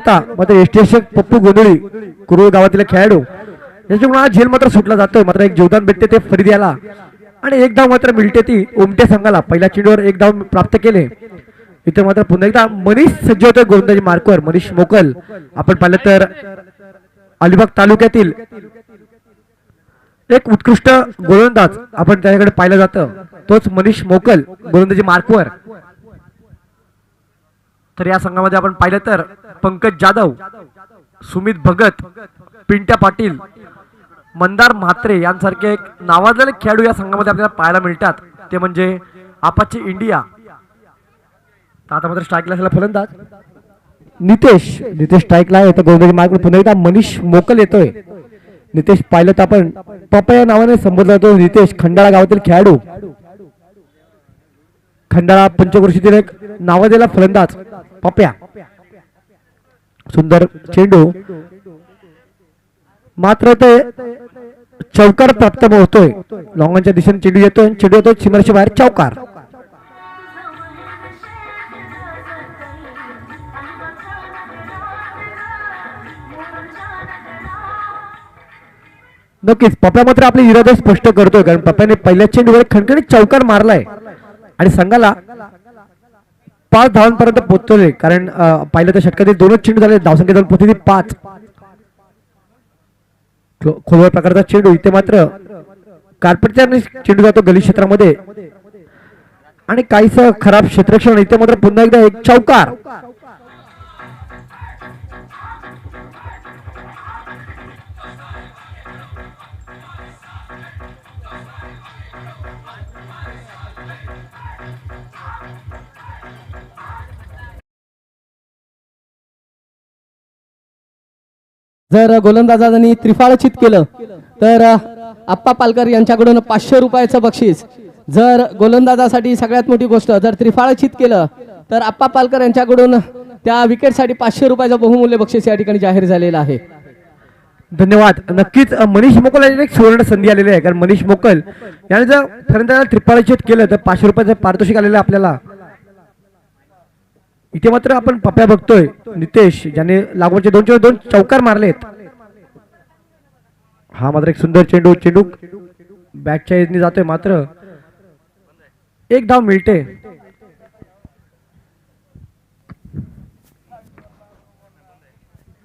होता मात्र एसटीएस पप्पू गोंधळी कुरुळ गावातील खेळाडू याच्यामुळे हा झेल मात्र सुटला जातोय. मात्र एक योगदान भेटते ते फरीद याला आणि एक धाव मात्र मिळते ती उमटे संघाला. पहिल्या चेंडूवर एक धाव प्राप्त केले. इथे मात्र पुन्हा एकदा मनीष सज्ज होतोय गोलंदाजी मार्कवर. मनीष मोकल आपण पाहिलं तर अलिबाग तालुक्यातील एक उत्कृष्ट गोलंदाज आपण त्याच्याकडे पाहिलं जातं. तोच मनीष मोकल गोलंदाजी मार्कवर. तर या संघामध्ये आपण पाहिलं तर पंकज जाधव, सुमित भगत, पिंट्या पाटील, मंदार म्हात्रे यांसारखे एक नावाजलेले खेळाडू या संघामध्ये आपल्याला पाहायला मिळतात. ते म्हणजे आपाची इंडिया. आता मात्र स्ट्राईकला असलेला फलंदाज नितेश स्ट्राईकला आहे. तर गोलंदाजी मार्कवर पुन्हा एकदा मनीष मोकल येतोय. नितेश पाहिलं तर आपण पप्पा या नावाने संबोधला जातो. नितेश खंडाळा गावातील खेळाडू, खंडाळा पंचक्रोशीतील एक नावाजलेला फलंदाज पप्प्या. सुंदर चेंडू मात्र ते चौकार प्राप्त होतोय. लॉंगॉनच्या दिशेने चेंडू येतोय सीमारेषे बाहेर चौकार. नक्कीच पप्प्या मात्र आपले इरादे स्पष्ट करतोय. कारण पप्प्याने पहिल्या चेंडूवर खणखणीत चौकार मारलाय आणि संघाला 5 धावांपर्यंत पोहोचवले. कारण पहिल्या तर षटकातील 2च चेंडू झाले. धावसंख्या जाऊन पोहोचली 5. खोलवर प्रकारचा चेंडू. इथे मात्र कार्पेटच्या चेंडू जातो गली क्षेत्रामध्ये आणि काहीच खराब क्षेत्ररक्षण. इथे मात्र पुन्हा एकदा एक चौकार. जर गोलंदाजांनी त्रिफाळचित केलं तर आप्पा पालकर यांच्याकडून 500 रुपयाचं बक्षीस. जर गोलंदाजासाठी सगळ्यात मोठी गोष्ट, जर त्रिफाळचित केलं तर आप्पा पालकर यांच्याकडून त्या विकेटसाठी 500 रुपयाचं बहुमूल्य बक्षीस या ठिकाणी जाहीर झालेलं आहे. धन्यवाद. नक्कीच मनीष मोकल यांनी एक सुवर्ण संधी आलेली आहे. कारण मनीष मोकल याने जर फलंदाजाला त्रिफाळचित केलं तर 500 रुपयाचं पारितोषिक आलेलं आहे आपल्याला. इथे मात्र आपण पप्प्या बघतोय नितेश ज्याने लागवडचे 2 चौकार मारलेत. हा मात्र एक सुंदर चेंडू बॅटच्या एजने जातोय. मात्र एक धाव मिळते.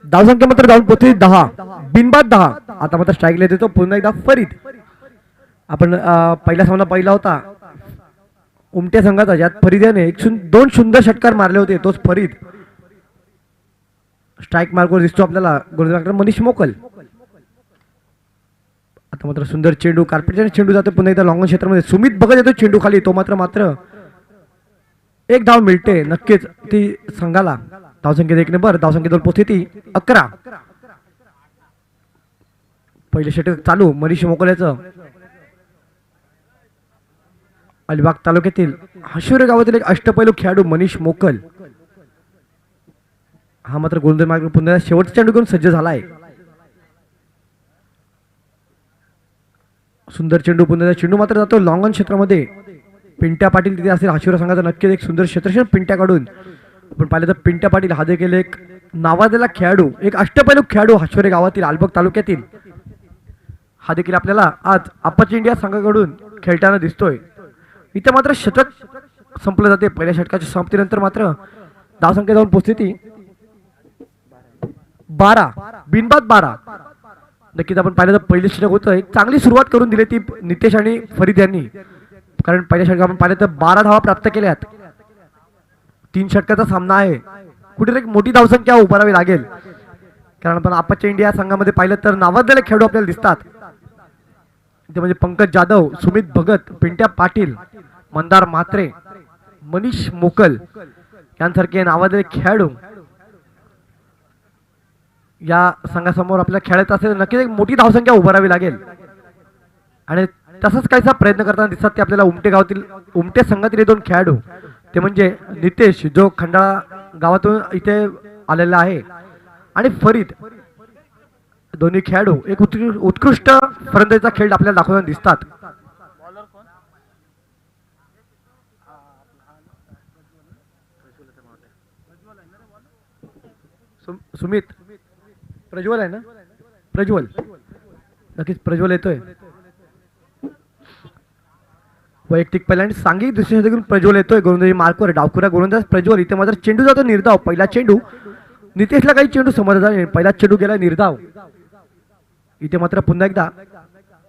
धावसंख्या मात्र धावून पोहोचली 10, बिनबाद 10. आता मात्र स्ट्राईकला देतो पुन्हा एकदा फरीद. आपण पहिला सामना पाहिला होता उमट्या संघाचा, ज्यात फरीद याने 2 सुंदर षटकार मारले होते. तोच फरीद स्ट्राईक मार्कवर दिसतो आपल्याला. गोलंदाज मनीष मोकल. आता मात्र सुंदर चेंडू, कार्पेटच्या चेंडू जातो पुन्हा एकदा लॉंगॉन क्षेत्रामध्ये. सुमित भगत येतो चेंडू खाली. तो मात्र एक धाव मिळते. नक्कीच ती संघाला धावसंख्येत 1 नंबर. धावसंख्येत पोहोचते ती 11. पहिले षटक चालू मनीष मोकल याचं. अलिबाग तालुक्यातील हशिवरे गावातील एक अष्टपैलू खेळाडू मनीष मोकल. हा मात्र गोलंदाज मार्ग पुन्हा शेवटचा चेंडू घेऊन सज्ज झाला आहे. सुंदर चेंडू पुन्हा चेंडू मात्र जातो लॉंगॉन क्षेत्रामध्ये. पिंट्या पाटील तिथे असेल हशिवरे संघाचा. नक्कीच एक सुंदर क्षेत्ररक्षण पिंट्या काढून आपण पाहिलं तर पिंट्या पाटील हा देखील एक नावाजलेला खेळाडू, एक अष्टपैलू खेळाडू हशिवरे गावातील अलिबाग तालुक्यातील. हा देखील आपल्याला आज आपाची इंडिया संघाकडून खेळताना दिसतोय. इथे मात्र षटक संपलं जाते. पहिल्या षटकाच्या समाप्तीनंतर मात्र धावसंख्या जाऊन पोहोचते ती 12, बिनबाद 12. नक्कीच आपण पाहिलं तर पहिले षटक होतं. एक चांगली सुरुवात करून दिली ती नितेश आणि फरीद यांनी. कारण पहिल्या षटकात आपण पाहिलं तर 12 धावा प्राप्त केल्यात. 3 षटकाचा सामना आहे. कुठेतरी एक मोठी धावसंख्या उभारावी लागेल. कारण आपण आपाच्या इंडिया संघामध्ये पाहिलं तर नावाजलेले खेळाडू आपल्याला दिसतात. ते म्हणजे पंकज जाधव, सुमित भगत, पिंट्या पाटील, मंदार म्हात्रे, मनीष मोकल यांसारखे नावाजलेले खेळाडू या संघासमोर आपल्याला खेळायचं असेल नक्कीच एक मोठी धावसंख्या उभारावी लागेल. आणि तसंच काहीसा प्रयत्न करताना दिसतात ते आपल्याला उमटे गावातील उमटे संघातील 2 खेळाडू. ते म्हणजे नितेश जो खंडाळा गावातून इथे आलेला आहे आणि फरीद. दोन्ही खेळाडू एक उत्कृष्ट फलंदाजीचा खेळ आपल्याला दाखवताना दिसतात. सुमित प्रज्वल आहे ना, प्रज्वल नक्कीच प्रज्वल येतोय. वैयक्तिक पहिला आणि सांघिक दृष्टीने प्रज्वल येतोय. गोलंदाजी मार्कवर डावखुरा गोलंदाज प्रज्वल. इथे मात्र चेंडू जातो निर्धाव. पहिला चेंडू नितेशला काही चेंडू समजला नाही. पहिला चेंडू गेला निर्धाव. इथे मात्र पुन्हा एकदा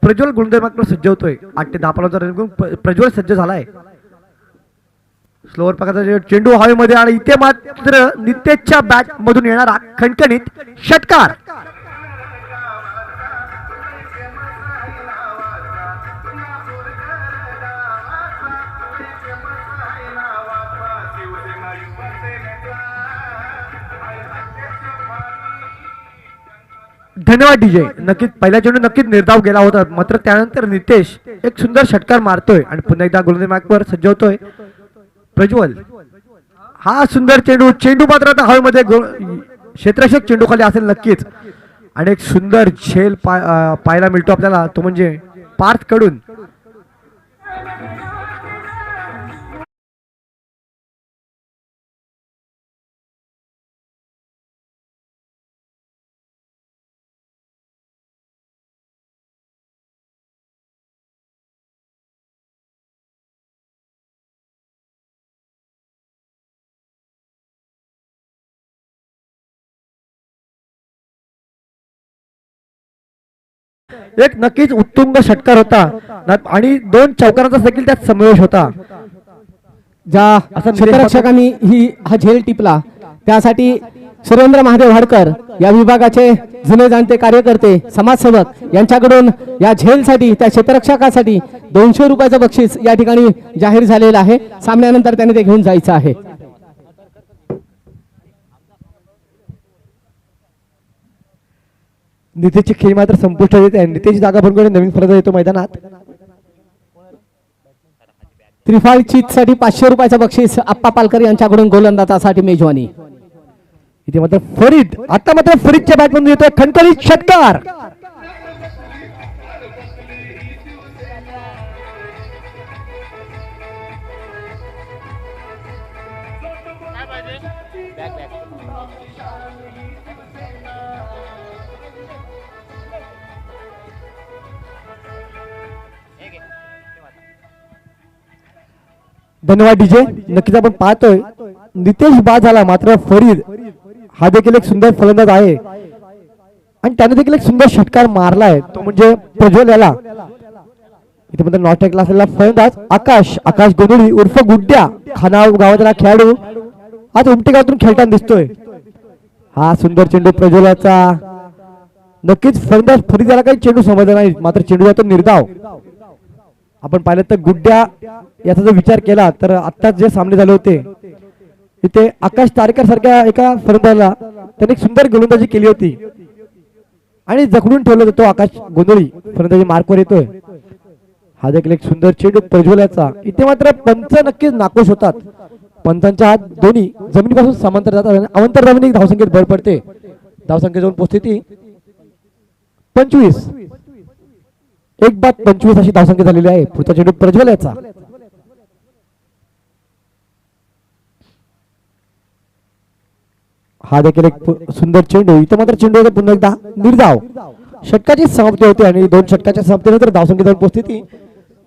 प्रज्वल गोलंदाज मार्कवर सज्ज होतोय. 8 ते 10 फलंदाज प्रज्वल सज्ज झालाय. स्लोअर प्रकारचा चेंडू हवेमध्ये आणि इथे मात्र नितेशच्या बॅट मधून येणारा खणखणीत षटकार. धन्यवाद डीजे. नक्कीच पहिला चेंडू नक्कीच निर्धाव गेला होता, मात्र त्यानंतर नितेश एक सुंदर षटकार मारतोय आणि पुन्हा एकदा गोलंदाज मार्कवर सज्ज होतोय प्रज्वल. हा सुंदर चेंडू, चेंडू मात्र आता हवेमध्ये क्षेत्ररक्षक चेंडू खाली असेल नक्कीच. आणि एक सुंदर झेल पाहायला मिळतो आपल्याला, तो म्हणजे पार्थ कडून. एक नक्कीच उत्तुंग षटकार होता आणि 2 चौकारांचा देखील त्यात समावेश होता. ज्या क्षेत्ररक्षकांनी हा झेल टिपला त्यासाठी सुरेंद्र महादेव हडकर या विभागाचे जुने जाणते कार्यकर्ते समाजसेवक यांच्याकडून या झेलसाठी त्या क्षेत्ररक्षकासाठी 200 रुपयाचं बक्षीस या ठिकाणी जाहीर झालेलं आहे. सामन्यानंतर त्याने ते घेऊन जायचं आहे. नितेशची खेळी मात्र संपुष्टात येते. नितेश जागा भरून नवीन फलंदाज येतो मैदानात. त्रिफाळ चीत साठी 500 रुपयाचं बक्षीस आप्पा पालकर यांच्याकडून गोलंदाजासाठी मेजवानी. इथे मात्र फरीद, आता मात्र फरीदच्या बॅटमधून येतोय खणखणीत षटकार. धन्यवाद डीजे. नक्कीच आपण पाहतोय नितेश बाद झाला, मात्र फरीद हा देखील एक सुंदर फलंदाज आहे आणि त्याने देखील एक सुंदर षटकार मारलाय, तो म्हणजे प्रज्वल याला. इथे मध्ये नॉट टेकला असलेला फलंदाज आकाश गोंधळी उर्फ गुड्ड्या खानाव गावातला खेळाडू आज उमटे गावातून खेळताना दिसतोय. हा सुंदर चेंडू प्रज्वलाचा. नक्कीच फलंदाज फरीद याला काही चेंडू समजला नाही, मात्र चेंडू जातो निर्धाव. आपण पाहिलं तर गुड्ड्या याचा जर विचार केला तर आत्ताच जे सामने झाले होते इथे आकाश तारेकर सारख्या एका फलंदाजाला त्याने एक सुंदर गोलंदाजी केली होती आणि जखडून ठेवलं होतं. तो आकाश गोंधळी फलंदाजी मार्कवर येतोय. हा देखील एक सुंदर चेंडू प्रज्वलाचा. इथे मात्र पंच नक्कीच नाखुश होतात. पंचांच्या हात दोन्ही जमिनीपासून समांतर जातात आणि अवंतर जमिनी धावसंख्येत भर पडते. धावसंख्या जाऊन पोहोचते 25. 1/25 अशी धावसंख्या झालेली आहे. पुढचा चेंडू प्रज्वलाचा. हा देखील एक सुंदर चेंडू. इथं मात्र चेंडू पुन्हा एकदा निर्धाव. षटकाची समाप्ती होते आणि 2 षटकाच्या समाप्तीनंतर धावसंख्या जाऊन पोहोचते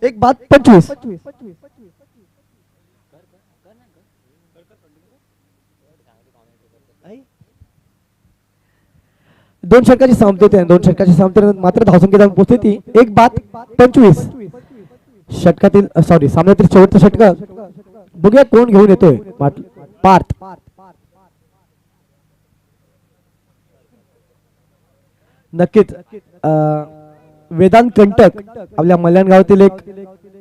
1/25. 2 षटकाची समाप्ती होते. 2 षटकाची समाप्तीनंतर मात्र धावसंख्या जाऊन पोहोचते 1/25. षटकातील सामन्यातील शेवटचं षटक बघूया कोण घेऊन येतोय. पार्थ. नक्कीच वेदांत कंटक आपल्या मल्याण गावातील एक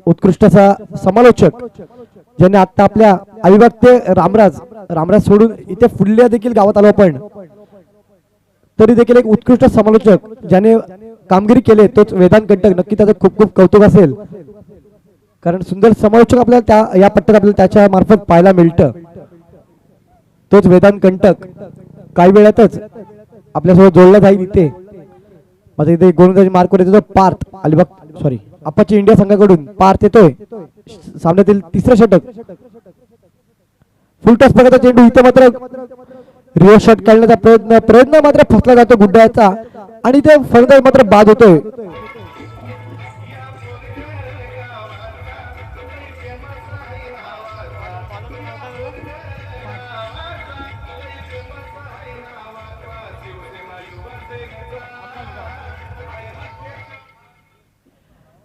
उत्कृष्ट असा समालोचक ज्याने आता आपल्या अविभक्त रामराज सोडून इथे फुडल्या देखील गावात आलो आपण, तरी देखील एक उत्कृष्ट समालोचक ज्याने कामगिरी केली तोच वेदांत कंटक. नक्की त्याचं खूप खूप कौतुक असेल, कारण सुंदर समालोचक आपल्याला त्या या पट्ट्यात आपल्याला त्याच्या मार्फत पाहायला मिळतं. तोच वेदांत कंटक काही वेळातच आपल्यासोबत जोडला जाईल. इथे माझा इथे गोलंदाजी मार्कवर येतो पार्थ अप्पाची इंडिया संघाकडून पार्थ येतोय. सामन्यातील 3रं षटक. फुल टॉस प्रकारचा चेंडू. इथे मात्र रिव्हर्स शॉट काढण्याचा प्रयत्न मात्र फसला जातो गुड्ड्याचा आणि ते फलंदाज मात्र बाद होतोय.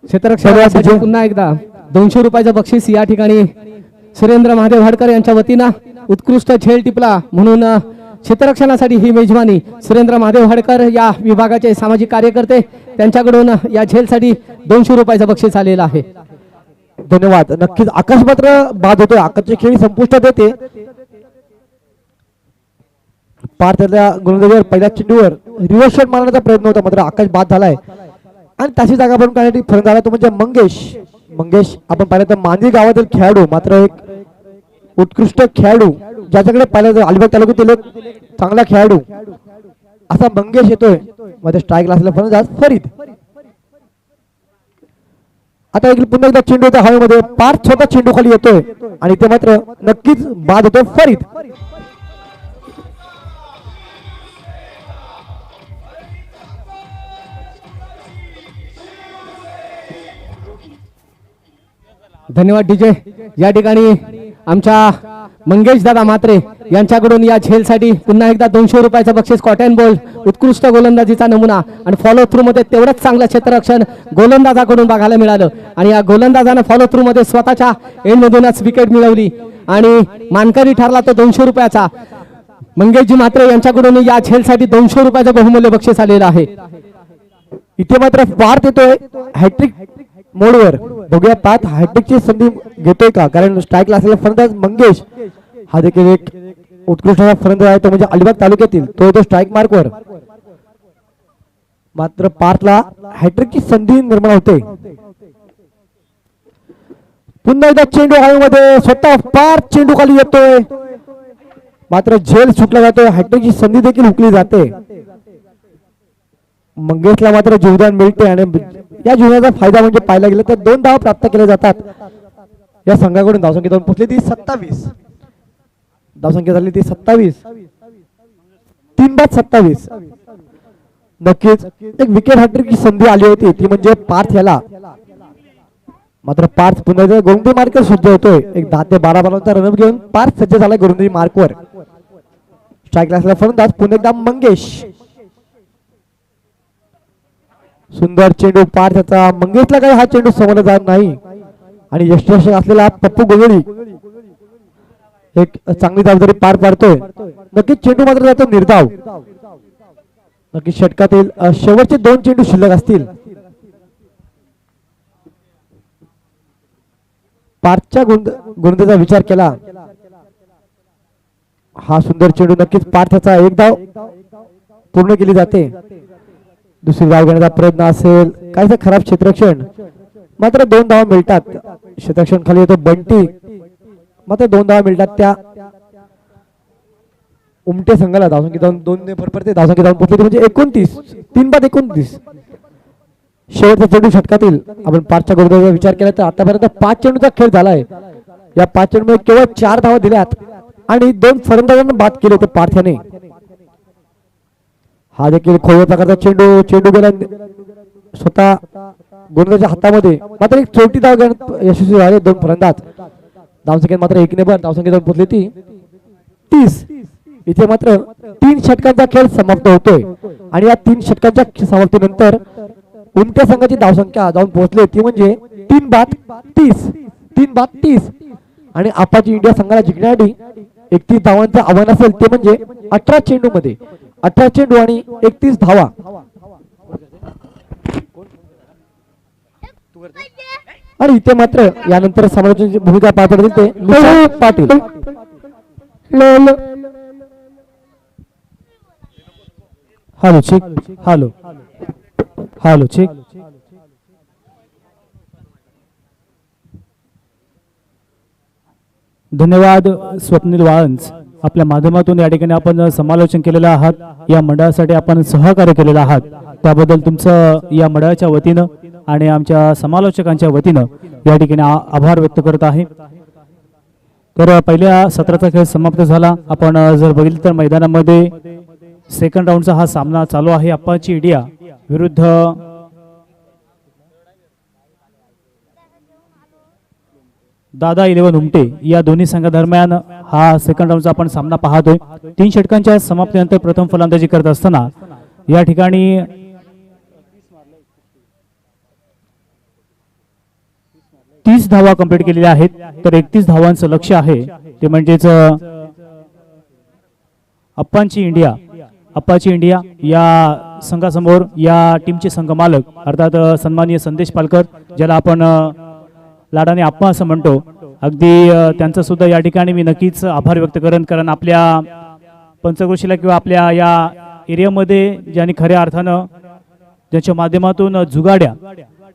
क्षेत्ररक्षणासाठी पुन्हा एकदा 200 रुपयाचं बक्षीस या ठिकाणी सुरेंद्र महादेव हडकर यांच्या वतीनं उत्कृष्ट झेल टिपला म्हणून क्षेत्ररक्षणासाठी ही मेजवानी सुरेंद्र महादेव हडकर या विभागाचे सामाजिक कार्यकर्ते त्यांच्याकडून या झेलसाठी 200 रुपयाचं बक्षीस आलेलं आहे. धन्यवाद. नक्कीच आकाश मात्र बाद होतोय. आकाशची खेळी संपुष्टात येते. पार्थच्या गोलंदाजीवर पहिल्या चेंडूवर रिव्हर्स शॉट मारण्याचा प्रयत्न होता मात्र आकाश बाद झालाय आणि त्याची जागा भरून काढण्यासाठी फलंदाज आला तो म्हणजे मंगेश. आपण पाहिलं तर मांदी गावातील खेळाडू मात्र एक उत्कृष्ट खेळाडू ज्याच्याकडे पाहिलं अलिबाग तालुक्यातील एक चांगला खेळाडू असा मंगेश येतोय. मध्ये स्ट्राईकला असलेला फलंदाज फरीद. आता एक पुन्हा एकदा चेंडू होता हवेमध्ये. पार्थ छोटा चेंडू खाली येतोय आणि ते मात्र नक्कीच बाद होतोय फरीद. धन्यवाद डीजे. या ठिकाणी आमच्या मंगेश दादा म्हात्रे यांच्याकडून या झेलसाठी पुन्हा एकदा 200 रुपयाचं बक्षीस कॉटन बॉल उत्कृष्ट गोलंदाजीचा नमुना आणि फॉलो थ्रू मध्ये तेवढंच चांगलं क्षेत्ररक्षण गोलंदाजाकडून बघायला मिळालं आणि या गोलंदाजानं फॉलो थ्रू मध्ये स्वतःच्या एंडमधूनच विकेट मिळवली आणि मानकरी ठरला तो 200 रुपयाचा. मंगेशजी म्हात्रे यांच्याकडून या झेलसाठी 200 रुपयाचं बहुमूल्य बक्षीस आलेलं आहे. इथे मात्र पार्थ येतोय हॅट्रिक मोडवर. बघूया पार्थ हॅट्रिकची संधी घेतोय का कारण स्ट्राईकला असलेला फलंदाज मंगेश हा देखील एक उत्कृष्ट फलंदाज आहे तो म्हणजे अलिबाग तालुक्यातील तो स्ट्राईक मार्कवर. मात्र पार्थला हॅट्रिकची संधी निर्माण होते. पुन्हा एकदा चेंडू हवेमध्ये स्वतः पार्थ चेंडू खाली येतोय मात्र झेल सुटला जातोय. हॅट्रिकची संधी देखील हुकली जाते. मंगेशला मात्र जीवदान मिळते आणि या जीवनाचा फायदा म्हणजे पाहायला गेलं तर 2 धावा प्राप्त केले जातात. या संघाकडून धावसंख्या जाऊन पोहोचली ती 27. धावसंख्या झाली ती 27. 3-27. नक्कीच एक विकेट हॅट्रिकची संधी आली होती ती म्हणजे पार्थ याला. मात्र पार्थ पुन्हा एकदा गोलंदाजी मार्कवर सज्ज होतोय. एक 10 ते 12 बॉलचा रनअप घेऊन पार्थ सज्ज झालाय गोलंदाजी मार्कवर. स्ट्राईकला असलेला फलंदाज पुन्हा एकदा मंगेश. सुंदर चेंडू पार्थचा. मंगेशला काही हा चेंडू समजला जात नाही आणि यशस्वी असलेला पप्पू गोगोळी एक चांगली जबाबदारी पार पाडतोय. नक्कीच चेंडू मात्र जातो निर्धाव. नक्कीच षटकातील शेवटचे 2 चेंडू शिल्लक असतील. पार्थच्या गोलंदाजीचा विचार केला हा सुंदर चेंडू नक्कीच पार्थचा एक धाव पूर्ण केली जाते. दुसरी धाव घेण्याचा प्रयत्न असेल काहीच खराब क्षेत्ररक्षण मात्र 2 धावा मिळतात. क्षेत्ररक्षण खाली येतो बंटी मात्र 2 धावा मिळतात त्या उमटे संघाला. धावसंख्या 2 भर पडते. धावसंख्या जाऊन पोहोचली म्हणजे 29. 3-29. शेवटचा चेंडू षटकातील आपण 5च्या गोलंदाजीचा विचार केला तर आतापर्यंत 5 चेंडूचा खेळ झालाय. या 5 चेंडूमध्ये केवळ 4 धावा दिल्यात आणि 2 फलंदाजांना बाद केले ते पार्थ्याने. हा देखील खोल प्रकारचा चेंडू गेला स्वतः गोलंदाजाच्या हातामध्ये मात्र एक छोटी धाव घेण्यात यशस्वी झाले 2 फलंदाज. धावसंख्येत मात्र 1 ने भर. धावसंख्या जाऊन पोहोचली ती 30. इथे मात्र 3 षटकांचा खेळ समाप्त होतोय आणि या 3 षटकांच्या समाप्तीनंतर उमट्या संघाची धावसंख्या जाऊन पोहोचली ती म्हणजे 3-30. 3-30 आणि आपाची इंडिया संघाला जिंकण्यासाठी 31 धावांचं आव्हान असेल ते म्हणजे 18 चेंडू मध्ये 18 चेंडू आणि 31 धावा. आणि इथे मात्र यानंतर समालोचनाची भूमिका पार पडतील ते Nishant Patil. Hello check. Hello check. धन्यवाद स्वप्नील वाळंज. आपल्या माध्यमातून या ठिकाणी आपण समालोचन केलेलं आहात. या मंडळासाठी आपण सहकार्य केलेलं आहात त्याबद्दल तुमचं या मंडळाच्या वतीनं आणि आमच्या समालोचकांच्या वतीनं या ठिकाणी आभार व्यक्त करत आहे. तर पहिल्या सत्राचा खेळ समाप्त झाला. आपण जर बघितलं तर मैदानामध्ये सेकंड राऊंडचा हा सामना चालू आहे. अप्पाची इंडिया विरुद्ध दादा 11 उमटे या दोन्ही संघादरम्यान हा सेकंड राऊंडचा आपण सामना पाहतोय. 3 षटकांच्या समाप्तीनंतर प्रथम फलंदाजी करत असताना या ठिकाणी 30 धावा कंप्लीट केलेल्या आहेत. तर 31 धावांचं लक्ष्य आहे ते म्हणजेच अप्पाची इंडिया या संघासमोर या टीमचे संघ मालक अर्थात सन्माननीय संदेश पालकर, ज्याला आपण लाडाने आप्पा असं म्हणतो, अगदी त्यांचा सुद्धा या ठिकाणी मी नक्कीच आभार व्यक्त करेन. कारण आपल्या पंचक्रोशीला किंवा आपल्या या एरियामध्ये ज्यांनी खऱ्या अर्थानं ज्याच्या माध्यमातून जुगाड्या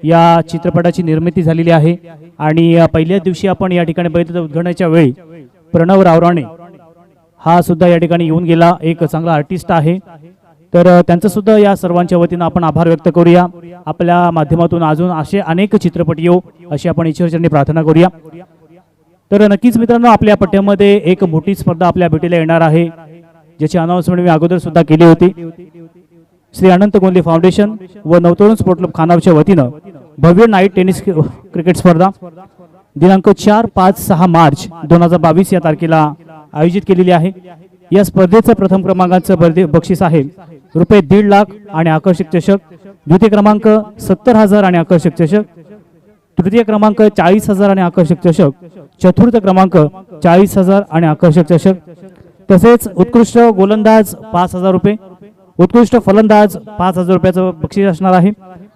या चित्रपटाची निर्मिती झालेली आहे. आणि पहिल्याच दिवशी आपण या ठिकाणी बघितलं उद्घाटनाच्या वेळी प्रणव रावराणे हा सुद्धा या ठिकाणी येऊन गेला, एक चांगला आर्टिस्ट आहे. तर त्यांचं सुद्धा या सर्वांच्या वतीनं आपण आभार व्यक्त करूया. आपल्या माध्यमातून अजून असे अनेक चित्रपट येऊ अशी आपण ईश्वरचरणी प्रार्थना करूया. तर नक्कीच मित्रांनो, आपल्या पट्ट्यामध्ये एक मोठी स्पर्धा आपल्या भेटीला येणार आहे, ज्याची अनाउन्समेंट मी अगोदर सुद्धा केली होती. श्री अनंत गोंदले फाउंडेशन व नवतरुण स्पोर्ट क्लब खानावच्या वतीनं भव्य नाईट टेनिस क्रिकेट स्पर्धा दिनांक 4, 5, 6 मार्च 2022 या तारखेला आयोजित केलेली आहे. या स्पर्धेचं प्रथम क्रमांकाचं बक्षीस आहे रुपये 1.5 लाख आणि आकर्षक चषक. द्वितीय क्रमांक 70,000 आणि आकर्षक चषक. तृतीय क्रमांक 40,000 आणि आकर्षक चषक. चतुर्थ क्रमांक 40,000 आणि आकर्षक चषक. तसेच उत्कृष्ट गोलंदाज 5,000 रुपये, उत्कृष्ट फलंदाज 5,000 रुपयाचं बक्षीस असणार आहे.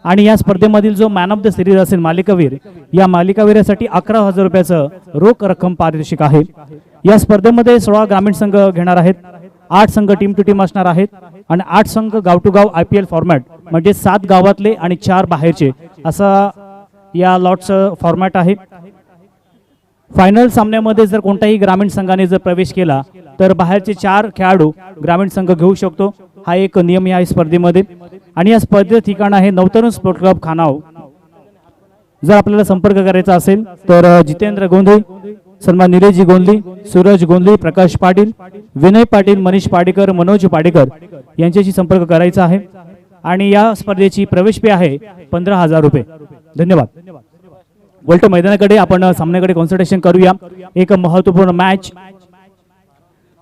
आणि या स्पर्धेमधील जो मॅन ऑफ द सिरीज असेल मालिकावीर, या मालिकावीरासाठी 11,000 रुपयाचं रोख रक्कम पारितोषिक आहे. या स्पर्धेमध्ये 16 ग्रामीण संघ घेणार आहेत, 8 संघ टीम टू टीम असणार आहेत आणि 8 संघ गाव टू गाव IPL फॉर्मॅट म्हणजे 7 गावातले आणि 4 बाहेरचे असा या लॉटचं फॉर्मॅट आहे. फायनल सामन्यामध्ये जर कोणत्याही ग्रामीण संघाने जर प्रवेश केला तर बाहेरचे 4 खेळाडू ग्रामीण संघ घेऊ शकतो. हा एक नियम या स्पर्धेमध्ये. आणि या स्पर्धेचं ठिकाण आहे नवतरुण स्पोर्ट क्लब खानाव. जर आपल्याला संपर्क करायचा असेल तर जितेंद्र गोंधळे, सन्मान निलेशजी गोंधळे, सूरज गोंधळे, प्रकाश पाटील, विनय पाटील, मनीष पाडेकर, मनोज पाडेकर यांच्याशी संपर्क करायचा आहे. आणि या स्पर्धेची प्रवेश फी आहे 15,000 रुपये. धन्यवाद. वलटो मैदानाकडे आपण सामन्याकडे कॉन्सन्ट्रेशन करूया. एक महत्वपूर्ण मॅच,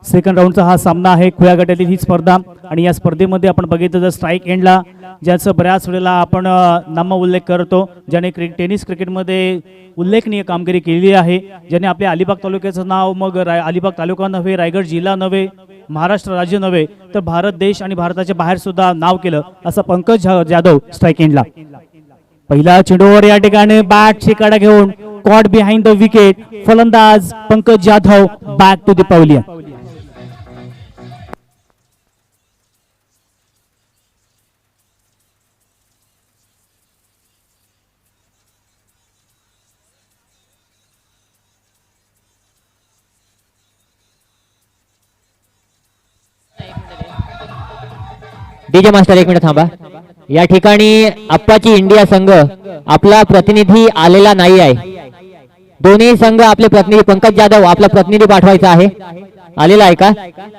सेकंड राऊंडचा हा सामना आहे. खुल्या गटातील ही स्पर्धा आणि या स्पर्धेमध्ये आपण बघितलं तर स्ट्राईक एंडला ज्याचं बऱ्याच वेळेला आपण नाम उल्लेख करतो, ज्याने टेनिस क्रिकेटमध्ये उल्लेखनीय कामगिरी केलेली आहे, ज्याने आपल्या अलिबाग तालुक्याचं नाव मग अलिबाग तालुका नव्हे, रायगड जिल्हा नव्हे, महाराष्ट्र राज्य नव्हे तर भारत देश आणि भारताच्या बाहेर सुद्धा नाव केलं, असं पंकज जाधव स्ट्राईक एंडला. पहिला चेंडूवर या ठिकाणी बॅटची कडा घेऊन कॉट बिहाइंड द विकेट, फलंदाज Pankaj Jadhav back to the pavilion. DJ master 1 minute थांबा. या ठिकाणी अप्पाची इंडिया संघ आपला प्रतिनिधी आलेला नाही आहे. दोन्ही संघ आपले प्रतिनिधी, पंकज जाधव आपला प्रतिनिधी पाठवायचा आहे. आलेला आहे का?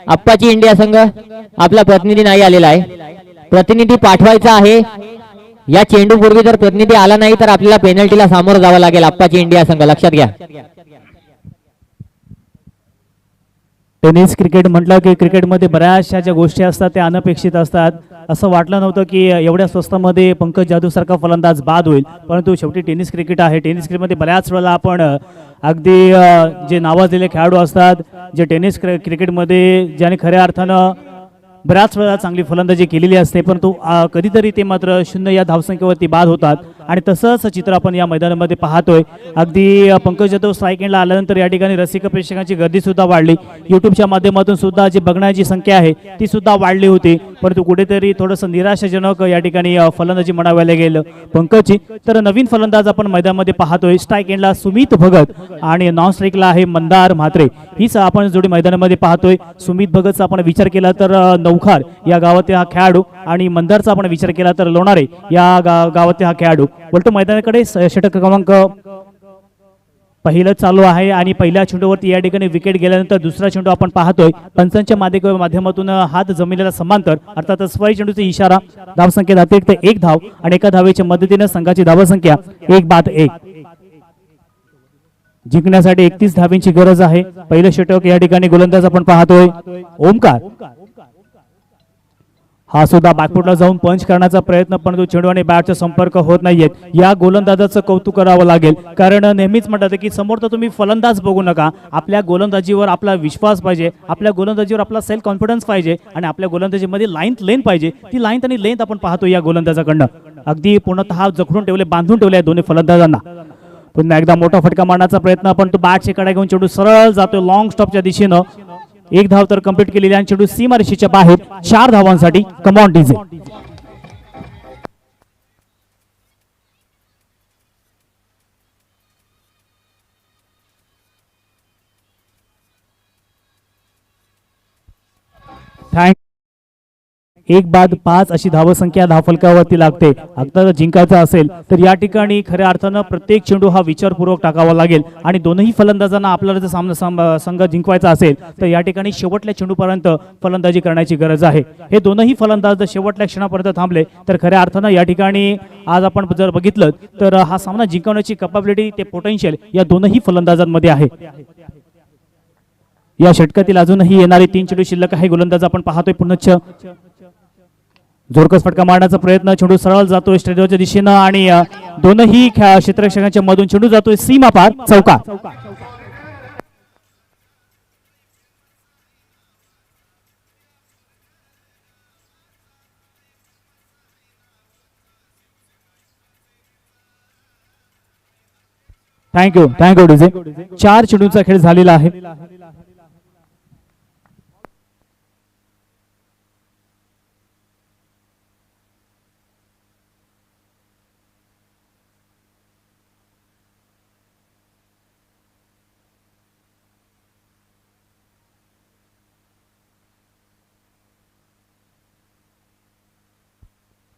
अप्पाची इंडिया संघ आपला प्रतिनिधी नाही आलेला आहे, प्रतिनिधी पाठवायचा आहे. या चेंडू पूर्वी जर प्रतिनिधी आला नाही तर आपल्याला पेनल्टीला सामोरं जावं लागेल. अप्पाची इंडिया संघ लक्षात घ्या. टेनिस क्रिकेट म्हटलं की क्रिकेटमध्ये बऱ्याचशा ज्या गोष्टी असतात त्या अनपेक्षित असतात. असं वाटलं नव्हतं की एवढ्या स्वस्तामध्ये पंकज जाधव सारखा फलंदाज बाद होईल, परंतु शेवटी टेनिस क्रिकेट आहे. टेनिस क्रिकेटमध्ये बऱ्याच वेळेला आपण अगदी जे नावाजलेले खेळाडू असतात, जे टेनिस क्रिकेटमध्ये ज्याने खऱ्या अर्थानं बऱ्याच वेळा चांगली फलंदाजी केलेली असते, परंतु कधीतरी ते मात्र 0 या धावसंख्येवरती बाद होतात. आणि तसंच चित्र आपण या मैदानामध्ये पाहतोय. अगदी पंकज जाधव स्ट्राईक एंडला आल्यानंतर या ठिकाणी रसिक प्रेक्षकांची गर्दी सुद्धा वाढली. युट्यूबच्या माध्यमातून सुद्धा जी बघण्याची संख्या आहे ती सुद्धा वाढली होती, परंतु कुठेतरी थोडंसं निराशाजनक या ठिकाणी फलंदाजी म्हणायला गेलं पंकजची. तर नवीन फलंदाज आपण मैदानामध्ये पाहतोय. स्ट्राईक एंडला सुमित भगत आणि नॉन स्ट्राईकला आहे मंदार म्हात्रे. हीच आपण जोडी मैदानामध्ये पाहतोय. सुमित भगतचा आपण विचार केला तर नौखार या गावातील हा खेळाडू आणि मंदारचा आपण विचार केला तर लोणारे या गावातील हा खेळाडू. उलट मैदानाकडे षटक क्रमांक पहिलं चालू आहे आणि पहिल्या चेंडूवरती या ठिकाणी विकेट गेल्यानंतर दुसरा चेंडू आपण पाहतोय पंचांच्या माध्यमातून हात जमिनीला समांतर अर्थात स्पर्श चेंडूचा इशारा. धावसंख्येत अतिरिक्त 1 धाव आणि एका धावेच्या मदतीने संघाची धावसंख्या 1-1. जिंकण्यासाठी 31 धावेंची गरज आहे. पहिलं षटक या ठिकाणी गोलंदाज आपण पाहतोय ओमकार. हा सुद्धा बॅकफुटला जाऊन पंच करण्याचा प्रयत्न, परंतु चेंडू आणि बॅटचा संपर्क होत नाहीयेत. या गोलंदाजाचं कौतुक करावं लागेल, कारण नेहमीच म्हणतात की समोर तर तुम्ही फलंदाज बघू नका, आपल्या गोलंदाजीवर आपला विश्वास पाहिजे, आपल्या गोलंदाजीवर आपला सेल्फ कॉन्फिडन्स पाहिजे आणि आपल्या गोलंदाजीमध्ये लेंथ पाहिजे. ती लाईन आणि लेंथ आपण पाहतो या गोलंदाजाकडनं. अगदी पूर्णतः जखडून ठेवले, बांधून ठेवले दोन्ही फलंदाजांना. पुन्हा एकदा मोठा फटका मारण्याचा प्रयत्न, पण तो बॅटची कडा घेऊन चेंडू सरळ जातोय लॉंग स्टॉपच्या दिशेनं. 1 धाव तर कंप्लीट केलेली आणि चेंडू सीमारेषेच्या बाहेर 4 धावांसाठी. Come on DJ. थँक 1-5 अशी धावसंख्या धावफलकावरती लागते. आता जर जिंकायचं असेल तर या ठिकाणी खऱ्या अर्थानं प्रत्येक चेंडू हा विचारपूर्वक टाकावा लागेल आणि दोनही फलंदाजांना आपल्याला जर सामना संघ जिंकवायचा असेल तर या ठिकाणी शेवटल्या चेंडूपर्यंत फलंदाजी करण्याची गरज आहे. हे दोनही फलंदाज जर शेवटल्या क्षणापर्यंत थांबले तर खऱ्या अर्थानं या ठिकाणी आज आपण जर बघितलं तर हा सामना जिंकवण्याची कॅपॅबिलिटी, ते पोटेन्शियल या दोनही फलंदाजांमध्ये आहे. या षटकातील अजूनही येणारे 3 चेंडू शिल्लक आहे. गोलंदाज आपण पाहतोय पुनश्च जोरकस फटका मारण्याचा प्रयत्न, चेंडू सरळ जातोय स्ट्रेटच्या दिशेनं आणि दोनही क्षेत्ररक्षकांच्या मधून चेंडू जातोय सीमा पार चौका. Thank you DJ. 4 चेंडूंचा खेळ झालेला आहे.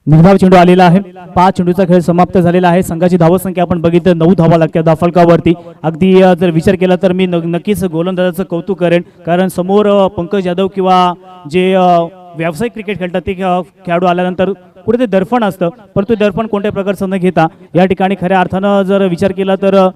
निर्धाव चेंडू आलेला आहे. 5 चेंडूचा खेळ समाप्त झालेला आहे. संघाची धावसंख्या आपण बघितलं 9 धावा लागतात धावफलकावरती. अगदी जर विचार केला तर मी नक्कीच गोलंदाजाचं कौतुक करेन, कारण समोर पंकज यादव किंवा जे व्यावसायिक क्रिकेट खेळतात ते खेळाडू आल्यानंतर कुठे ते दर्पण असतं, परंतु दर्पण कोणत्या प्रकारचं न घेता या ठिकाणी खऱ्या अर्थानं जर विचार केला तर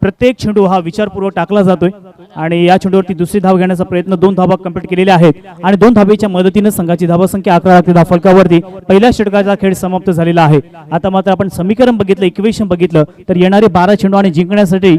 प्रत्येक चेंडू हा विचारपूर्वक टाकला जातोय आणि या चेंडूवरती दुसरी धाव घेण्याचा प्रयत्न, 2 धावा कंप्लीट केलेल्या आहेत आणि 2 धावेच्या मदतीने संघाची धावसंख्या 11 लागते धावफलकावरती. पहिल्या षटकाचा खेळ समाप्त झालेला आहे. आता मात्र आपण समीकरण बघितलं, इक्वेशन बघितलं तर येणारे 12 चेंडू आणि जिंकण्यासाठी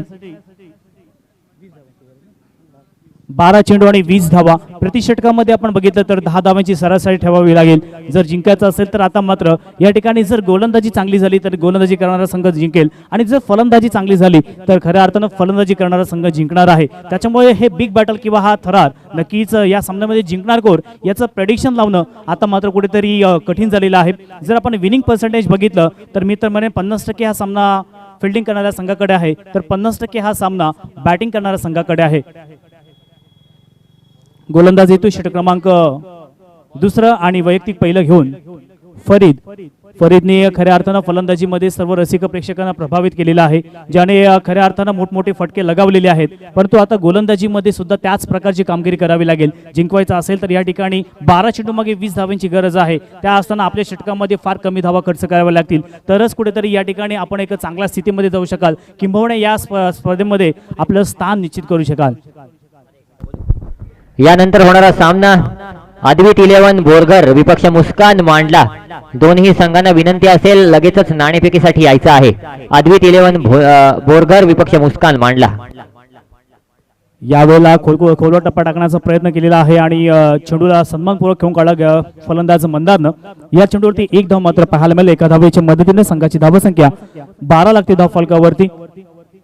12 चेंडू आणि 20 धावा प्रति षटकामध्ये आपण बघितलं तर 10 धावांची सरासरी ठेवावी लागेल जर जिंकायचं असेल तर. आता मात्र या ठिकाणी जर गोलंदाजी चांगली झाली तर गोलंदाजी करणारा संघ जिंकेल आणि जर फलंदाजी चांगली झाली तर खऱ्या अर्थानं फलंदाजी करणारा संघ जिंकणार आहे. त्याच्यामुळे हे बिग बॅटल किंवा हा थरार नक्कीच या सामन्यामध्ये जिंकणार कोण याचं प्रेडिक्शन लावणं आता मात्र कुठेतरी कठीण झालेलं आहे. जर आपण विनिंग पर्सेंटेज बघितलं तर मी तर म्हणेन 50% हा सामना फिल्डिंग करणाऱ्या संघाकडे आहे तर 50% हा सामना बॅटिंग करणाऱ्या संघाकडे आहे. गोलंदाज येतो षटक क्रमांक 2 आणि वैयक्तिक पहिलं घेऊन फरीदने खऱ्या अर्थानं फलंदाजीमध्ये सर्व रसिक प्रेक्षकांना प्रभावित केलेलं आहे, ज्याने खऱ्या अर्थानं मोठमोठे फटके लगावलेले आहेत. परंतु आता गोलंदाजीमध्ये सुद्धा त्याच प्रकारची कामगिरी करावी लागेल. जिंकवायचं असेल तर या ठिकाणी 12 चेंडू मागे 20 धावांची गरज आहे. त्या असताना आपल्या षटकामध्ये फार कमी धावा खर्च कराव्या लागतील तरच कुठेतरी या ठिकाणी आपण एक चांगल्या स्थितीमध्ये जाऊ शकाल, किंबहुना या स्पर्धेमध्ये आपलं स्थान निश्चित करू शकाल. यानंतर होणारा सामना अद्वित 11 बोरघर विपक्ष मुस्कान मांडला. दोन्ही संघांना विनंती असेल लगेचच नाणेफेकीसाठी यायचं आहे. अद्वित 11 बोरघर विपक्ष मुस्कान मांडला. यावेळेला खोलवर टप्पा टाकण्याचा प्रयत्न केलेला आहे आणि चेंडूला सन्मानपूर्वक खेळून काढला फलंदाज मंदारनं. या चेंडूवरती 1 धाव मात्र पाहायला मिळेल. एका धावेच्या मदतीने संघाची धावसंख्या 12 लागते धावफलकावरती.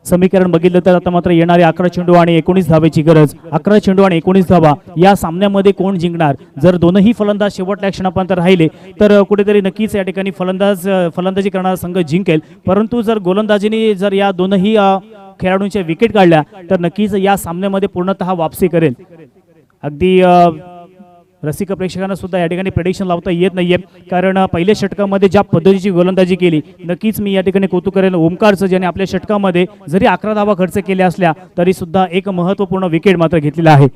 समीकरण बघितलं तर आता मात्र येणारे 11 चेंडू आणि 19 धावेची गरज. 11 चेंडू आणि 19 धावा या सामन्यामध्ये कोण जिंकणार? जर दोनही फलंदाज शेवटच्या क्षणापर्यंत राहिले तर कुठेतरी नक्कीच या ठिकाणी फलंदाजी करणारा संघ जिंकेल. परंतु जर गोलंदाजीने जर या दोनही खेळाडूंच्या विकेट काढल्या तर नक्कीच या सामन्यामध्ये पूर्णतः वापसी करेल. अगदी रसिक प्रेक्षकांना सुद्धा या ठिकाणी प्रेडिक्शन लावता येत नाहीये, कारण पहिल्या षटकामध्ये ज्या पद्धतीची गोलंदाजी केली, नक्कीच मी या ठिकाणी कौतुक करेन ओमकारचं, ज्याने आपल्या षटकामध्ये जरी 11 धावा खर्च केल्या असल्या तरी सुद्धा एक महत्त्वपूर्ण विकेट मात्र घेतलेला आहे.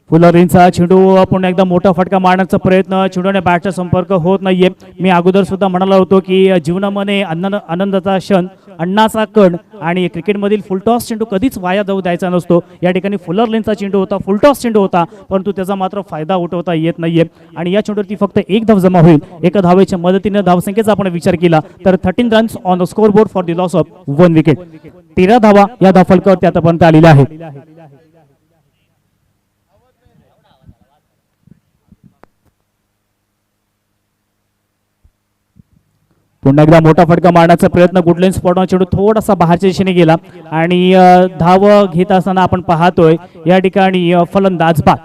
फुलरींचा चेंडू पुन्हा एकदा मोठा फटका मारण्याचा प्रयत्न, चेंडूने बॅटचा संपर्क होत नाहीये. मी अगोदर सुद्धा म्हणालो होतो की जीवनामध्ये आनंदाचा क्षण, अण्णाचा कण आणि क्रिकेटमधील फुलटॉस चेंडू कधीच वाया जाऊ द्यायचा नसतो. या ठिकाणी फुलरलेनचा चेंडू होता, फुलटॉस चेंडू होता, परंतु त्याचा मात्र फायदा उठवता येत नाहीये आणि या चेंडूवरती फक्त एक धाव जमा होईल. एका धावेच्या मदतीने धावसंख्येचा आपण विचार केला तर 13 runs on the score board for the loss of 1 wicket. 13 धावा या धावफलकावरती आतापर्यंत आलेल्या आहेत. पुन्हा एकदा मोठा फटका मारण्याचा प्रयत्न, गुडलेन स्पॉटवर चेंडू थोडासा बाहेरच्या दिशेने गेला आणि धाव घेत असताना आपण पाहतोय या ठिकाणी फलंदाज बाद.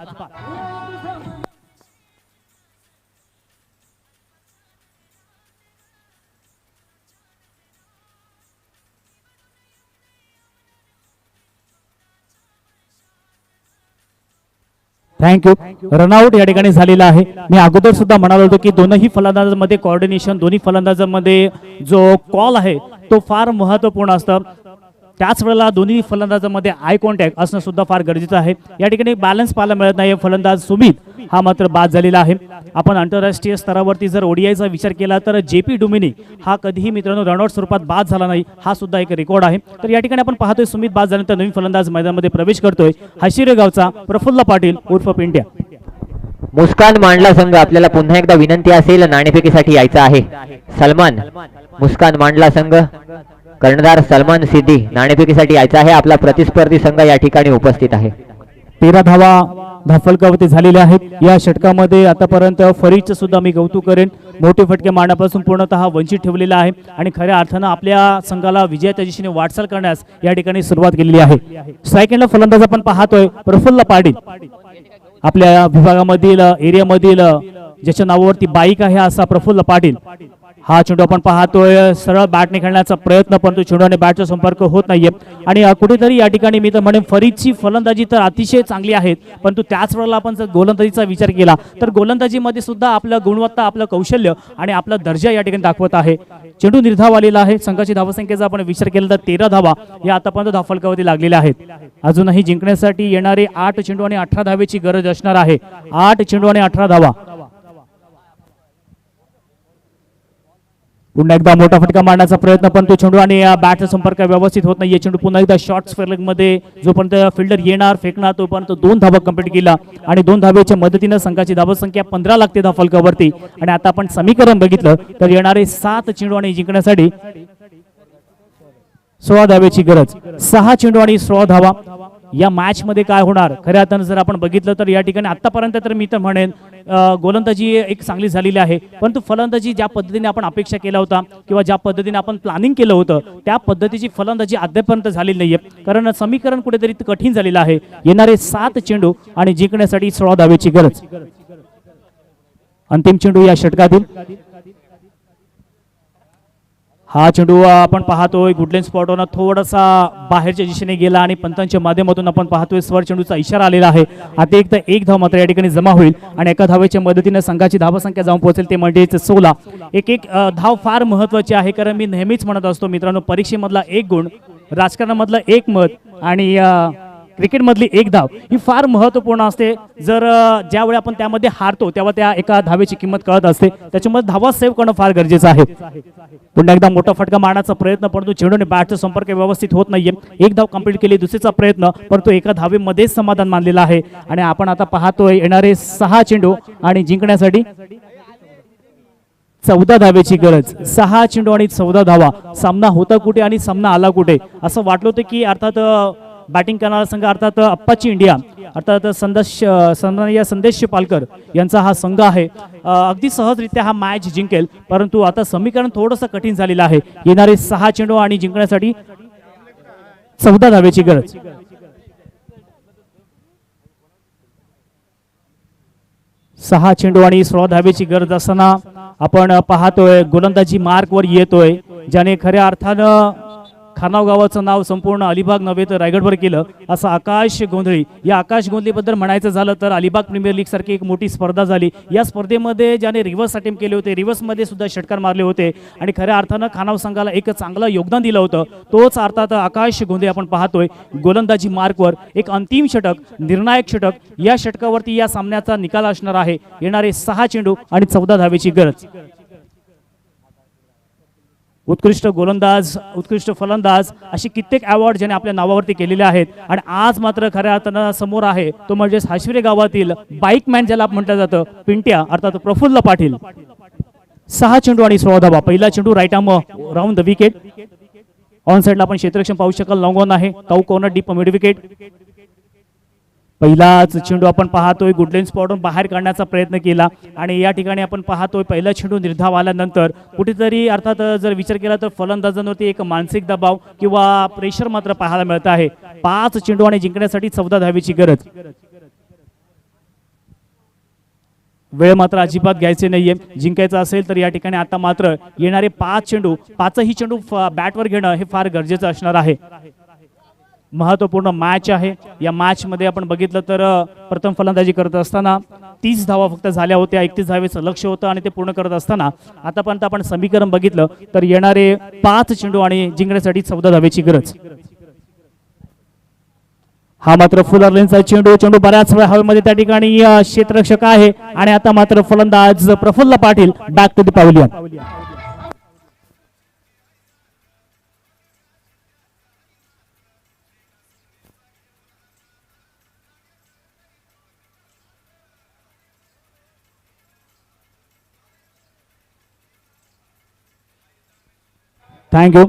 थँक्यू. रनआउट या ठिकाणी झालेला आहे. मी अगोदर सुद्धा म्हणालो होतो की दोनही फलंदाजांमध्ये कोऑर्डिनेशन, दोन्ही फलंदाजांमध्ये जो कॉल आहे तो फार महत्त्वपूर्ण असतं. त्याच वेळेला दोन्ही फलंदाजांमध्ये आय कॉन्टॅक्ट असणं सुद्धा फार गरजेचं आहे. या ठिकाणी बॅलन्स पाहायला मिळत नाही. फलंदाज सुमित हा मात्र बाद झालेला आहे. आपण आंतरराष्ट्रीय स्तरावरती जर ओडीआयचा विचार केला तर जेपी डुमिनी हा कधीही मित्रांनो रनआउट स्वरूपात बाद झाला नाही, हा सुद्धा एक रेकॉर्ड आहे. तर या ठिकाणी आपण पाहतोय सुमित बाद झाल्यानंतर नवीन फलंदाज मैदानामध्ये प्रवेश करतोय, हशिरेगावचा प्रफुल्ल पाटील उर्फ पिंट्या. मुस्कान मांडला संघ, आपल्याला पुन्हा एकदा विनंती असेल नाणेफेकीसाठी यायचं आहे. सलमान, मुस्कान मांडला संघ, कर्णधार सलमान सिद्धी नाणेफेकीसाठी यायचा आहे. आपला प्रतिस्पर्धी संघ या ठिकाणी उपस्थित आहे. 13 धावा धावफलकावरती झालेल्या आहेत. या षटकामध्ये आतापर्यंत फरीदचं सुद्धा मी कौतुक करेन, मोठे फटके मारण्यापासून पूर्णतः वंचित ठेवलेला आहे आणि खऱ्या अर्थानं आपल्या संघाला विजयाच्या दिशेने वाटचाल करण्यास या ठिकाणी सुरुवात केलेली आहे. सेकंडला फलंदाज आपण पाहतोय प्रफुल्ल पाटील, आपल्या विभागामधील एरियामधील ज्याच्या नावावरती बाईक आहे असा प्रफुल्ल पाटील. हा चेंडू आपण पाहतोय सरळ बॅटने खेळण्याचा प्रयत्न, परंतु चेंडूने बॅटचा संपर्क होत नाहीये आणि कुठेतरी या ठिकाणी मी तर म्हणेन फरीदची फलंदाजी तर अतिशय चांगली आहे, परंतु त्याच वेळेला आपण जर गोलंदाजीचा विचार केला तर गोलंदाजीमध्ये सुद्धा आपलं गुणवत्ता, आपलं कौशल्य आणि आपला दर्जा या ठिकाणी दाखवत आहे. चेंडू निर्धाव आलेला आहे. संघाची धावसंख्येचा आपण विचार केला तर 13 धावा या आतापर्यंत धावफलकावरती लागलेल्या आहेत. अजूनही जिंकण्यासाठी येणारे 8 चेंडू आणि 18 धावेची गरज असणार आहे. 8 चेंडू आणि 18 धावा. पुन्हा एकदा मोठा फटका मारण्याचा प्रयत्न, पण तो चेंडू आणि बॅटचा संपर्क व्यवस्थित होत नाहीये. चेंडू पुन्हा एकदा शॉर्ट स्क्वेअर मध्ये जोपर्यंत फिल्डर येणार फेकणार तोपर्यंत 2 धावा कंप्लीट केला आणि 2 धावेच्या मदतीने संघाची धावसंख्या 15 लागते धावफलकावरती. आणि आता आपण समीकरण बघितलं तर येणारे 7 चेंडू आणि जिंकण्यासाठी 16 धावेची गरज. 6 चेंडू आणि 16 धावा. या मॅच मध्ये काय होणार खऱ्या अर्थानं जर आपण बघितलं तर या ठिकाणी आतापर्यंत तर मी तर म्हणेन गोलंदाजी एक चांगली झालेली आहे, परंतु फलंदाजी ज्या पद्धतीने आपण अपेक्षा केला होता किंवा ज्या पद्धतीने आपण प्लॅनिंग केलं होतं त्या पद्धतीची फलंदाजी अद्यापर्यंत झालेली नाहीये, कारण समीकरण कुठेतरी कठीण झालेलं आहे. येणारे 7 चेंडू आणि जिंकण्यासाठी 16 धावेची गरज. अंतिम चेंडू या षटकातील. हा चेंडू आपण पाहतोय गुडलेन स्पॉटवर थोडासा बाहेरच्या दिशेने गेला आणि पंतांच्या माध्यमातून आपण पाहतोय स्वर चेंडूचा इशारा आलेला आहे. आता एक धाव मात्र या ठिकाणी जमा होईल आणि एका धावेच्या मदतीने संघाची धावसंख्या जाऊन पोहोचेल ते म्हणजे 16. एक धाव फार महत्वाची आहे, कारण मी नेहमीच म्हणत असतो मित्रांनो, परीक्षेमधला 1 गुण, राजकारणामधलं 1 मत आणि क्रिकेटमधली 1 धाव ही फार महत्त्वपूर्ण असते. जर ज्यावेळी आपण त्यामध्ये हारतो तेव्हा त्या एका धावेची किंमत कळत असते, त्याच्यामध्ये धावा सेव्ह करणं फार गरजेचं आहे. पुन्हा एकदा मोठा फटका मारण्याचा प्रयत्न, परंतु चेंडूने बॅटचा संपर्क व्यवस्थित होत नाहीये. 1 धाव कंप्लीट केली, दुसरीचा प्रयत्न, परंतु एका धावेमध्येच समाधान मानलेलं आहे. आणि आपण आता पाहतोय येणारे 6 चेंडू आणि जिंकण्यासाठी 14 धावेची गरज. 6 चेंडू आणि 14 धावा. सामना होता कुठे आणि सामना आला कुठे असं वाटलं होतं की अर्थात बॅटिंग करणारा संघ अर्थात अप्पाची इंडिया अर्थात संदेश पालकर यांचा हा संघ आहे, अगदी सहजरित्या हा मॅच जिंकेल, परंतु आता समीकरण थोडंसं कठीण झालेलं आहे. येणारे 6 चेंडू आणि जिंकण्यासाठी 14 धावेची गरज. सहा चेंडू आणि 16 धावेची गरज असताना आपण पाहतोय गोलंदाजी मार्कवर येतोय, ज्याने खऱ्या अर्थानं खानाव गावाचं नाव संपूर्ण अलिबाग नव्हे तर रायगडवर केलं असं आकाश गोंधळी. या आकाश गोंधळीबद्दल म्हणायचं झालं तर अलिबाग प्रीमियर लीग सारखी एक मोठी स्पर्धा झाली. या स्पर्धेमध्ये ज्याने रिव्हर्स अटेम्प्ट केले होते, रिव्हर्समध्ये सुद्धा षटकार मारले होते आणि खऱ्या अर्थानं खानाव संघाला एक चांगलं योगदान दिलं होतं. तोच अर्थात आकाश गोंधळी आपण पाहतोय. गोलंदाजी मार्कवर एक अंतिम षटक, निर्णायक षटक. या षटकावरती या सामन्याचा निकाल असणार आहे. येणारे 6 चेंडू आणि 14 धावेची गरज. उत्कृष्ट गोलंदाज, उत्कृष्ट फलंदाज अशी कित्येक अवॉर्ड ज्याने आपल्या नावावरती केलेले आहेत आणि आज मात्र खऱ्या अर्थानं समोर आहे तो म्हणजे हाशविरे गावातील बाईकमॅन ज्याला म्हटलं जातं, पिंट्या अर्थात प्रफुल्ल पाटील. 6 चेंडू आणि 16 धावा. पहिला चेंडू right arm round the wicket. On साइडला आपण क्षेत्ररक्षण पाहू शकाल. लॉंग ऑन आहे. Cow corner deep mid wicket. पहिलाच चेंडू आपण पाहतोय गुडलेन स्पॉटून बाहेर काढण्याचा प्रयत्न केला आणि या ठिकाणी आपण पाहतोय पहिला चेंडू निर्धाव आल्यानंतर कुठेतरी अर्थात जर विचार केला तर फलंदाजांवरती एक मानसिक दबाव किंवा प्रेशर मात्र पाहायला मिळत आहे. 5 चेंडू आणि जिंकण्यासाठी 14 धावेची गरज. वेळ मात्र अजिबात घ्यायचे नाहीये. जिंकायचं असेल तर या ठिकाणी आता मात्र येणारे 5 चेंडू, 5ही चेंडू बॅटवर घेणं हे फार गरजेचं असणार आहे. महत्वपूर्ण मॅच आहे. या मॅच मध्ये आपण बघितलं तर प्रथम फलंदाजी करत असताना 30 धावा फक्त झाल्या होत्या. 31 धावेचं लक्ष होतं आणि ते पूर्ण करत असताना आतापर्यंत आपण समीकरण बघितलं तर येणारे 5 चेंडू आणि जिंकण्यासाठी 14 धावेची गरज. हा मात्र फुलर लेनचा चेंडू. चेंडू बऱ्याच वेळा हवेमध्ये त्या ठिकाणी क्षेत्ररक्षक आहे आणि आता मात्र फलंदाज Prafulla Patil back to the pavilion. Thank you.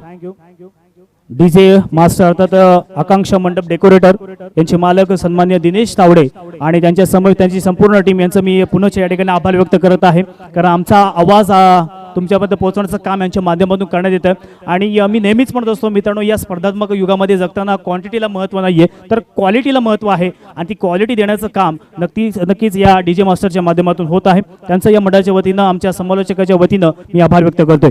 DJ master अर्थात आकांक्षा मंडप डेकोरेटर यांचे मालक सन्मान्य दिनेश तावडे आणि त्यांच्या समोर त्यांची संपूर्ण टीम यांचं मी पुन्हा या ठिकाणी आभार व्यक्त करत आहे. कारण आमचा आवाज तुमच्यापर्यंत पोहोचवण्याचं काम यांच्या माध्यमातून करण्यात येतं. आणि मी नेहमीच म्हणत असतो मित्रांनो, या स्पर्धात्मक युगामध्ये जगताना क्वांटिटीला महत्त्व नाही आहे तर क्वालिटीला महत्त्व आहे आणि ती क्वालिटी देण्याचं काम नक्कीच या डीजे मास्टरच्या माध्यमातून होत आहे. त्यांचं या मंडळाच्या वतीनं, आमच्या समालोचकाच्या वतीनं मी आभार व्यक्त करतोय.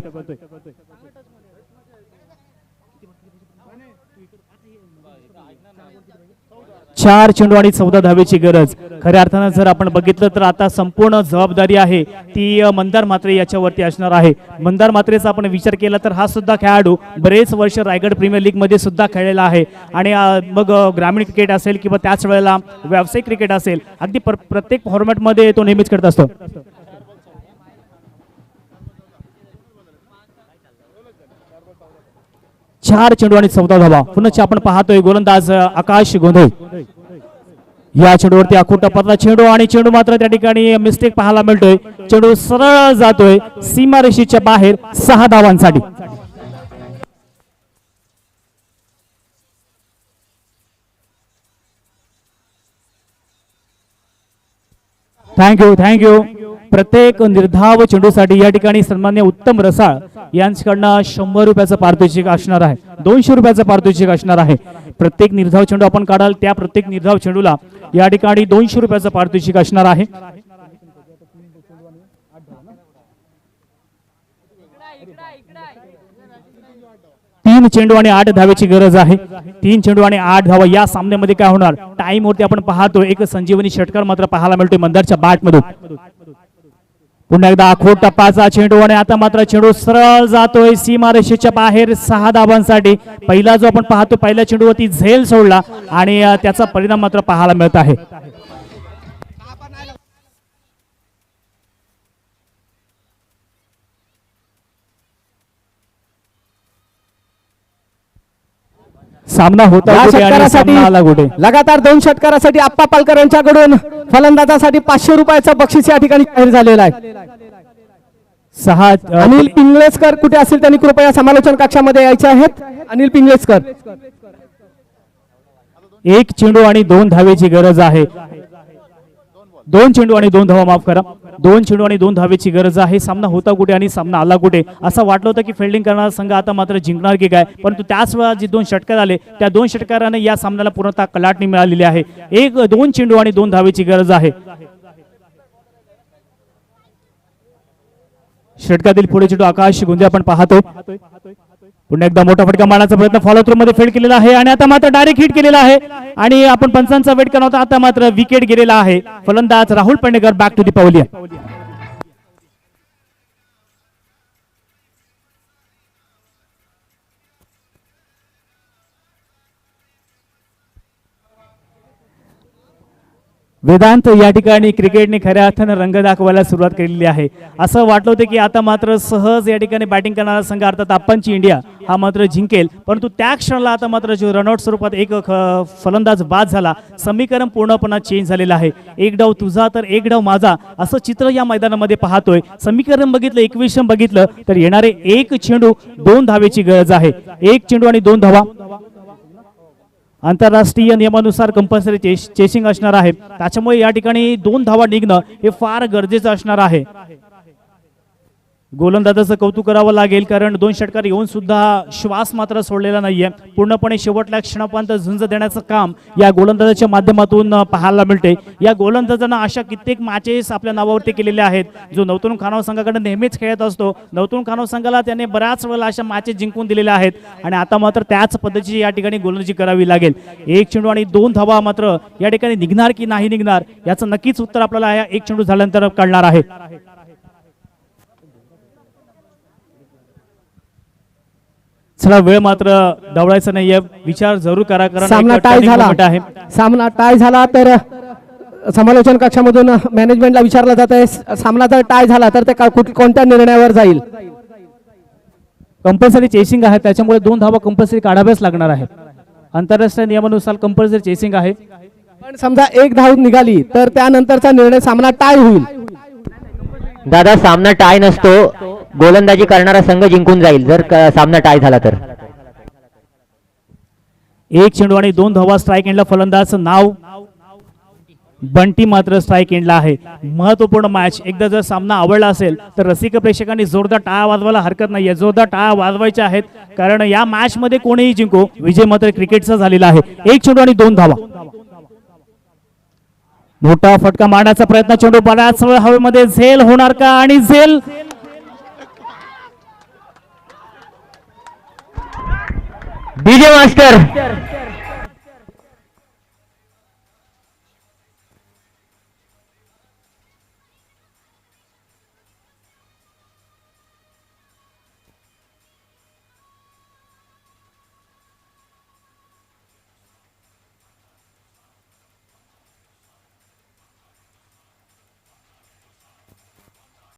4 चेंडू आणि 14 धावेची गरज. खऱ्या अर्थानं जर आपण बघितलं तर आता संपूर्ण जबाबदारी आहे ती मंदार म्हात्रे याच्यावरती असणार आहे. मंदार म्हात्रेचा आपण विचार केला तर हा सुद्धा खेळाडू बरेच वर्ष रायगड प्रीमियर लीग मध्ये सुद्धा खेळलेला आहे आणि मग ग्रामीण क्रिकेट असेल किंवा त्याच वेळेला व्यावसायिक क्रिकेट असेल, अगदी प्रत्येक फॉर्मॅटमध्ये तो नेहमीच खेळत असतो. चार चेंडू आणि 14 धावा. पुन्हा आपण पाहतोय गोलंदाज आकाश गोंधळे. या चेंडूवरती आखूट टपकला चेंडू आणि चेंडू मात्र त्या ठिकाणी मिस्टेक पाहायला मिळतोय. चेंडू सरळ जातोय सीमारेषेच्या बाहेर 6 धावांसाठी. थँक्यू. प्रत्येक निर्धाव चेंडूसाठी या ठिकाणी सन्मान्य उत्तम रसाळ यांच्याकडनं 100 रुपयाचं पारितोषिक असणार आहे, 200 रुपयाचं पारितोषिक असणार आहे. प्रत्येक निर्धाव चेंडू आपण काढाल त्या प्रत्येक निर्धाव चेंडूला या ठिकाणी 200 रुपयाचं पारितोषिक असणार आहे. तीन चेंडू आणि 8 धावेची गरज आहे. 3 चेंडू आणि 8 धावा. या सामन्यामध्ये काय होणार? टाइम वरती आपण पाहतो एक संजीवनी षटकार मात्र पाहायला मिळतोय मंदारच्या बॅट मधून. पुन्हा एकदा आखोट टप्पाचा चेंडू आणि आता मात्र चेंडू सरळ जातोय सीमारेषेच्या बाहेर 6 धावांसाठी. पहिला जो आपण पाहतो पहिल्या चेंडूवरती झेल सोडला आणि त्याचा परिणाम मात्र पाहायला मिळत आहे. सामना होता लगातार 2 षटकारासाठी आप्पा पालकर यांच्याकडून फलंदाजासाठी 500 रुपयाचं बक्षीस या ठिकाणी जाहीर झालेलं आहे. 6 अनिल पिंगळेकर कुठे असतील त्यांनी कृपया समालोचन कक्षामध्ये यायचे आहेत. अनिल पिंगळेकर. 1 चेंडू आणि 2 धावेची गरज आहे. 2 चेंडू आणि 2 धावा, माफ करा, 2 चेंडू आणि 2 धावेची गरज आहे. सामना होता कुठे आणि सामना आला कुठे असं वाटलं होतं की फिल्डिंग करणारा संघ आता मात्र जिंकणार की काय, परंतु त्याच वेळा जे 2 षटकार आले त्या 2 षटकाराने या सामन्याला पूर्णतः कलाटणी मिळालेली आहे. 2 चेंडू आणि 2 धावेची गरज आहे. षटकातील पुढे चेंडू आकाश गोंधळे आपण पाहतो. पुन्हा एकदा मोठा फटका मारण्याचा प्रयत्न फॉलो थ्रू मध्ये फेड केलेला आहे आणि आता मात्र डायरेक्ट हिट केलेला आहे आणि आपण पंचांचा वेट करत होता. आता मात्र विकेट गेलेला आहे. फलंदाज Rahul Pendekar back to the pavilion. Vedant या ठिकाणी क्रिकेटने खऱ्या अर्थानं रंग दाखवायला सुरुवात केलेली आहे. असं वाटलं होतं की आता मात्र सहज या ठिकाणी बॅटिंग करणारा संघ अर्थात आप्पांची इंडिया हा मात्र जिंकेल, परंतु त्या क्षणाला आता मात्र जो रनआउट स्वरूपात एक फलंदाज बाद झाला. समीकरण पूर्णपणे चेंज झालेलं आहे. एक डाव तुझा तर एक डाव माझा असं चित्र या मैदानामध्ये पाहतोय. समीकरण बघितलं, इक्वेशन बघितलं तर येणारे एक चेंडू 2 धावेची गरज आहे. एक चेंडू आणि 2 धावा. आंतरराष्ट्रीय नियमानुसार कंपल्सरी चेसिंग असणार आहे, त्याच्यामुळे या ठिकाणी 2 धावा निघणं हे फार गरजेचं असणार आहे. गोलंदाजाचं कौतुक करावं लागेल, कारण 2 षटकार येऊन सुद्धा श्वास मात्र सोडलेला नाहीये. पूर्णपणे शेवटल्या क्षणापर्यंत झुंज देण्याचं काम या गोलंदाजाच्या माध्यमातून पाहायला मिळते. या गोलंदाजांना अशा कित्येक मॅचेस आपल्या नावावरती केलेल्या आहेत, जो नवतरुण खानाव संघाकडे नेहमीच खेळत असतो. नवतरुण खानाव संघाला त्याने बऱ्याच वेळेला अशा मॅचेस जिंकून दिलेल्या आहेत आणि आता मात्र त्याच पद्धतीची या ठिकाणी गोलंदाजी करावी लागेल. एक चेंडू आणि 2 धावा मात्र या ठिकाणी निघणार की नाही निघणार याचं नक्कीच उत्तर आपल्याला या एक चेंडू झाल्यानंतर कळणार आहे. चला, वेळ मात्र दवडायचा नाहीये, विचार जरूर करा, कारण सामना एक टाय turning झाला. moment आहे. सामना टाय झाला तर समालोचन कक्षामधून मॅनेजमेंटला विचारलं जात आहे, सामना जर टाय झाला तर ते कोणत्या निर्णयावर जाईल. कंपल्सरी चेसिंग आहे, त्याच्यामुळे 2 धावा कंपल्सरी काढाव्याच लागणार आहे. आंतरराष्ट्रीय नियमानुसार कंपल्सरी चेसिंग आहे. पण समजा 1 धाव निघाली तर त्यानंतरचा निर्णय सामना टाय होईल. दादा, सामना टाय नसतो, गोलंदाजी करणारा संघ जिंकून जाईल जर सामना टाय झाला तर. एक चेंडू आणि 2 धावा. स्ट्राईक एंडला फलंदाज नाव बंटी मात्र स्ट्राईक एंडला आहे. महत्वपूर्ण मॅच. एकदा जर सामना आवडला असेल तर रसिक प्रेक्षकांनी जोरदार टाळ्या वाजवायला हरकत नाहीये. जोरदार टाळ्या वाजवायच्या आहेत, कारण या मॅच मध्ये कोणीही जिंको, विजय मात्र क्रिकेटचा झालेला आहे. एक चेंडू आणि 2 धावा. मोठा फटका मारण्याचा प्रयत्न. चेंडू बऱ्याच वेळ हवेमध्ये झेल होणार का, आणि झेल डीजे मास्टर